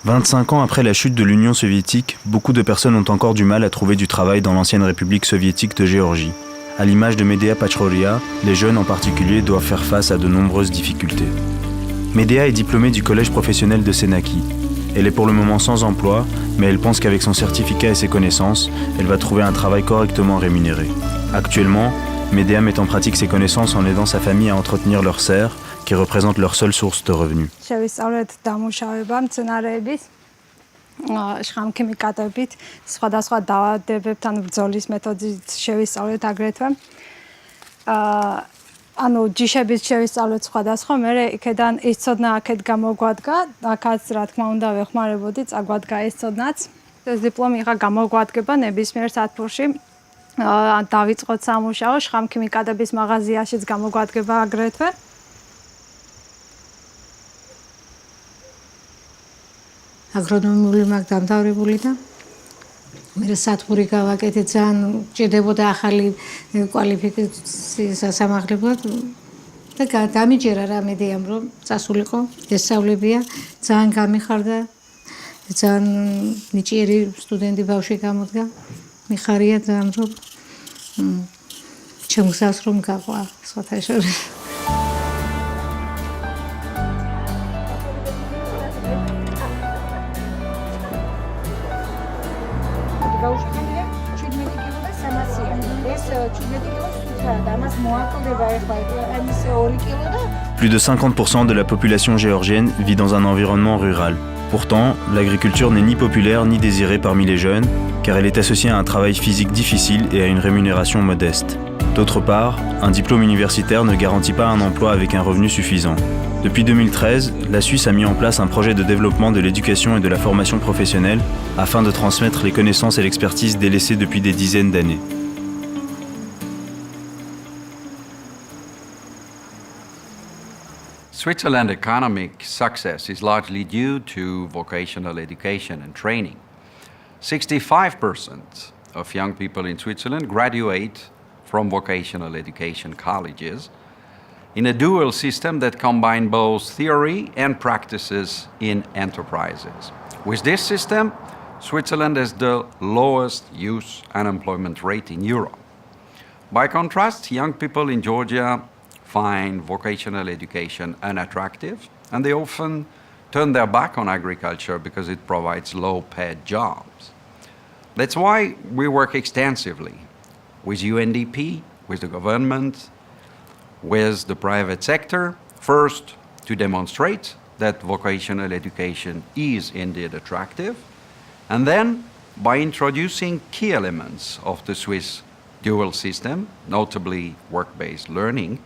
25 ans après la chute de l'Union soviétique, beaucoup de personnes ont encore du mal à trouver du travail dans l'ancienne République soviétique de Géorgie. À l'image de Medea Pachoria, les jeunes en particulier doivent faire face à de nombreuses difficultés. Medea est diplômée du collège professionnel de Senaki. Elle est pour le moment sans emploi, mais elle pense qu'avec son certificat et ses connaissances, elle va trouver un travail correctement rémunéré. Actuellement, Medea met en pratique ses connaissances en aidant sa famille à entretenir leur serre, qui représente leur seule source de revenus. შხამქიმიკატებით, სხვადასხვა დაავადებებთან ბრძოლის მეთოდით შევისწავლეთ აგრეთვე. ანუ ჯიშების შევისწავლეთ სხვადასხვა, მერე იქედან ის ცოდნა აქეთ გამოგვადგა, აქაც რა თქმა უნდა ვეხმარებოდი, წაგვადგა ეს ცოდნაც. ეს დიპლომი ხა გამოგვადგება ნებისმიერ სათბურში. დავიწყოთ სამუშაო, შხამქიმიკატების მაღაზიაშიც გამოგვადგება აგრეთვე. აგრონომიული მაგ დამთავრებული და მე სათბური გავაკეთე ძალიან ჭირდებოდა ახალი კვალიფიკაციის სასამართლებლად და დამიჯერა რა მედიამ რომ წასულიყო ესწავლებია ძალიან გამიხარდა ძალიან ნიჭიერი სტუდენტი ბავშვი გამოდგა მიხარია ძალიან რომ ჩემგზავს რომ გაყვა სხვათა შორის Plus de 50% de la population géorgienne vit dans un environnement rural. Pourtant, l'agriculture n'est ni populaire ni désirée parmi les jeunes, car elle est associée à un travail physique difficile et à une rémunération modeste. D'autre part, un diplôme universitaire ne garantit pas un emploi avec un revenu suffisant. Depuis 2013, la Suisse a mis en place un projet de développement de l'éducation et de la formation professionnelle afin de transmettre les connaissances et l'expertise délaissées depuis des dizaines d'années. Switzerland's economic success is largely due to vocational education and training. 65% of young people in Switzerland graduate from vocational education colleges in a dual system that combines both theory and practices in enterprises. With this system, Switzerland has the lowest youth unemployment rate in Europe. By contrast, young people in Georgia find vocational education unattractive, and they often turn their back on agriculture because it provides low-paid jobs. That's why we work extensively with UNDP, with the government, with the private sector, first to demonstrate that vocational education is indeed attractive, and then by introducing key elements of the Swiss dual system, notably work-based learning,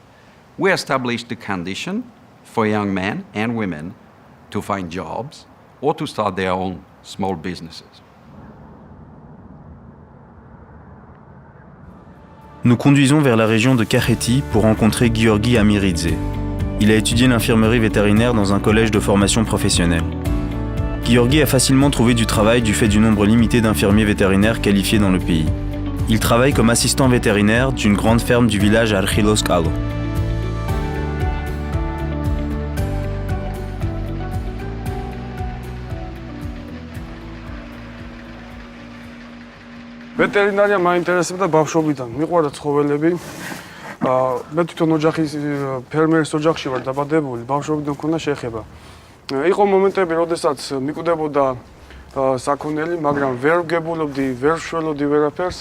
we established the condition for young men and women to find jobs or to start their own small businesses. Nous conduisons vers la région de Kakheti pour rencontrer Giorgi Amiridze. Il a étudié l'infirmerie vétérinaire dans un collège de formation professionnelle. Giorgi a facilement trouvé du travail du fait du nombre limité d'infirmiers vétérinaires qualifiés dans le pays. Il travaille comme assistant vétérinaire d'une grande ferme du village Archilos Kalo. ვეტერინარია მაინტერესებდა ბავშვობიდან. მიყვარდა ცხოველები. მე თვითონ ოჯახის ფერმერის ოჯახში ვარ დაბადებული, ბავშვობიდან მქონდა შეხება. იყო მომენტები, როდესაც მიკვდებოდა საქონელი, მაგრამ ვერ ვგებულობდი, ვერ ვშველოდი ვერაფერს.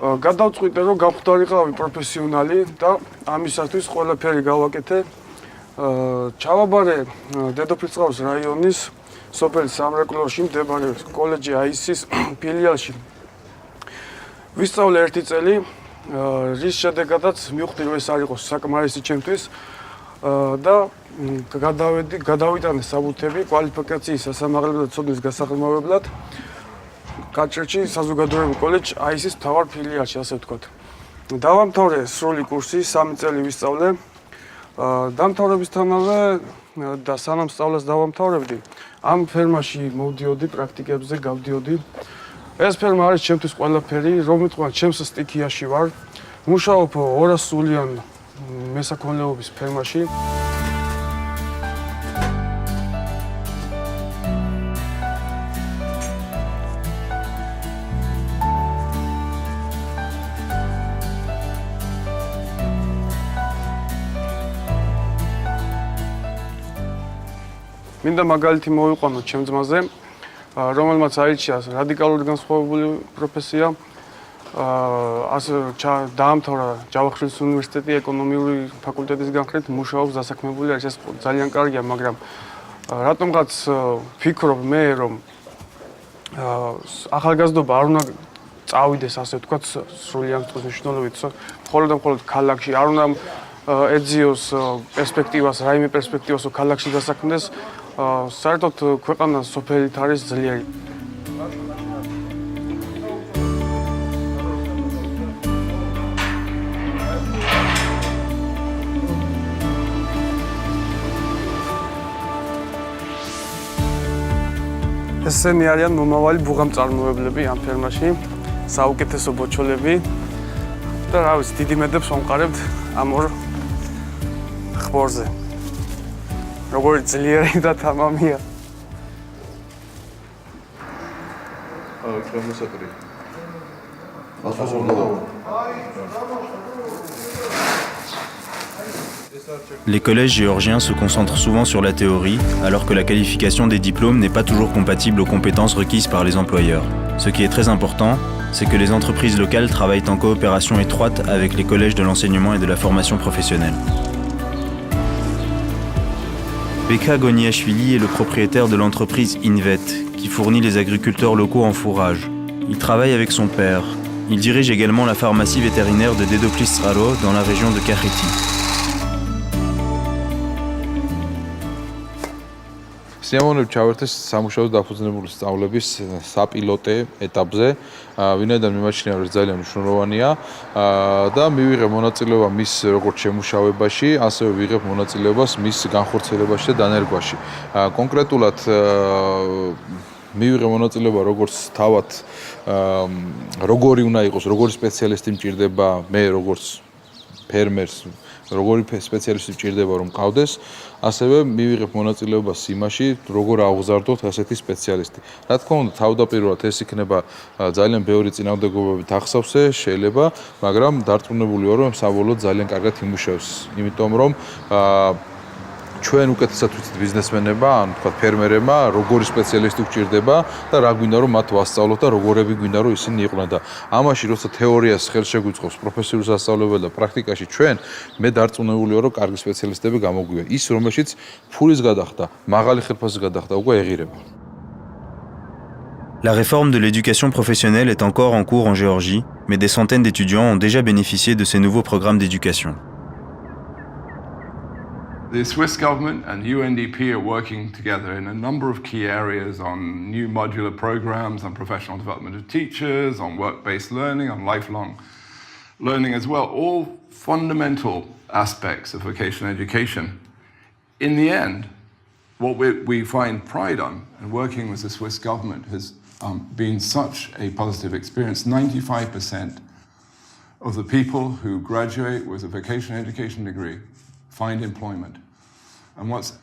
გადავწყვიტე, რომ გამხდარიყავი პროფესიონალი და ამისათვის ყველაფერი გავაკეთე. ჩავაბარე დედოფლისწყლის რაიონის სოფელ სამრეკლოში მდებარე კოლეჯი აისის ფილიალში. ვისწავლე ერთი წელი, რის შედეგადაც მივხვდი, რომ ეს არ იყო საკმარისი ჩემთვის და გადავიტანე საბუთები კვალიფიკაციის სასამართლებლად ცოდნის გასაღრმავებლად კაჭრეთში საზოგადოებრივ კოლეჯ აისის მთავარ ფილიალში, ასე ვთქვათ. დავამთავრე სრული კურსი, 3 წელი ვისწავლე. დამთავრებისთანავე და სანამ სწავლას დავამთავრებდი, ამ ფერმაში მოვდიოდი პრაქტიკებზე, გავდიოდი. ეს ფერმა არის ჩემთვის ყველაფერი, რომლითაც ჩემს სტიქიაში ვარ. მუშაობ 200 სულიან მესაქონლეობის ფერმაში. მინდა მაგალითი მოვიყვანოთ ჩემ ძმაზე, რომელმაც აირჩია რადიკალური განსხვავებული პროფესია. ასე დაამთავრა ჯავახიშვილის უნივერსიტეტი ეკონომიური ფაკულტეტის განხრით, მუშაობს დასაქმებული არის, ეს ძალიან კარგია, მაგრამ რატომღაც ვფიქრობ მე, რომ ახალგაზრდობა არ უნდა წავიდეს, ასე ვთქვათ, სრული ამწყის მნიშვნელობით, მხოლოდ და მხოლოდ ქალაქში, არ უნდა ეძიოს პერსპექტივას, რაიმე პერსპექტივას ქალაქში დასაქმდეს, საერთოდ ქვეყანა სოფელით არის ძლიერი. ესენი არიან მომავალი ბუღამწარმოებლები ამ ფერმაში, საუკეთესო ბოჩოლები და რა ვიცი, დიდი მედებს ვამყარებთ ამ ორ ხბორზე. როგორი ძლიერი და თამამია. Les collèges géorgiens se concentrent souvent sur la théorie, alors que la qualification des diplômes n'est pas toujours compatible aux compétences requises par les employeurs. Ce qui est très important, c'est que les entreprises locales travaillent en coopération étroite avec les collèges de l'enseignement et de la formation professionnelle. Beka Goniashvili est le propriétaire de l'entreprise Invet, qui fournit les agriculteurs locaux en fourrage. Il travaille avec son père. Il dirige également la pharmacie vétérinaire de Dedoplis Tsralo dans la région de Kakheti. სიამოვნებ ჩავერთეს სამუშაოს დაფუძნებული სწავლების საპილოტე ეტაპზე, ვინაიდან მიმაჩნია რომ ძალიან მნიშვნელოვანია და მივიღე მონაწილეობა მის როგორც შემუშავებაში, ასევე ვიღებ მონაწილეობას მის განხორციელებაში და დანერგვაში. კონკრეტულად მივიღე მონაწილეობა როგორც თავად როგორი უნდა იყოს, როგორი სპეციალისტი მჭირდება მე როგორც ფერმერს, როგორი სპეციალისტი მჭირდება რომ გავდეს, ასევე მივიღებ მონაწილეობას იმაში, როგორ ავღზარდოთ ასეთი სპეციალისტი. რა თქმა უნდა, თავდაპირველად ეს იქნება ძალიან ბევრი წინააღმდეგობებით ახსოვსე, შეიძლება, მაგრამ დარწმუნებული ვარ, რომ საბოლოოდ ძალიან კარგად იმუშავებს, იმიტომ რომ ჩვენ უკეთესად ვიცით ბიზნესმენებმა, ან თქვა ფერმერებმა, როგორი სპეციალისტი გვჭირდება და რა გვინდა რომ მათ ვასწავლოთ და როგორები გვინდა რომ ისინი იყვნენ და ამაში როცა თეორიას ხელს შეგვიწყობს პროფესიული სასწავლებელი და პრაქტიკაში ჩვენ მე დარწმუნებული ვარ რომ კარგი სპეციალისტები გამოგვივა. ის რომელშიც ფულის გადახდა, მაღალი ხელფასის გადახდა უკვე ეღირება. La réforme de l'éducation professionnelle est encore en cours en Géorgie, mais des centaines d'étudiants ont déjà bénéficié de ces nouveaux programmes d'éducation. The Swiss government and UNDP are working together in a number of key areas on new modular programs, on professional development of teachers, on work-based learning, on lifelong learning as well, all fundamental aspects of vocational education. In the end, what we find pride on, and working with the Swiss government has been such a positive experience. 95% of the people who graduate with a vocational education degree find employment. And what's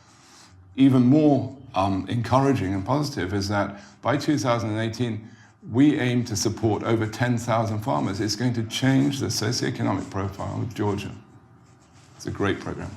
even more encouraging and positive is that by 2018, we aim to support over 10,000 farmers. It's going to change the socioeconomic profile of Georgia. It's a great program.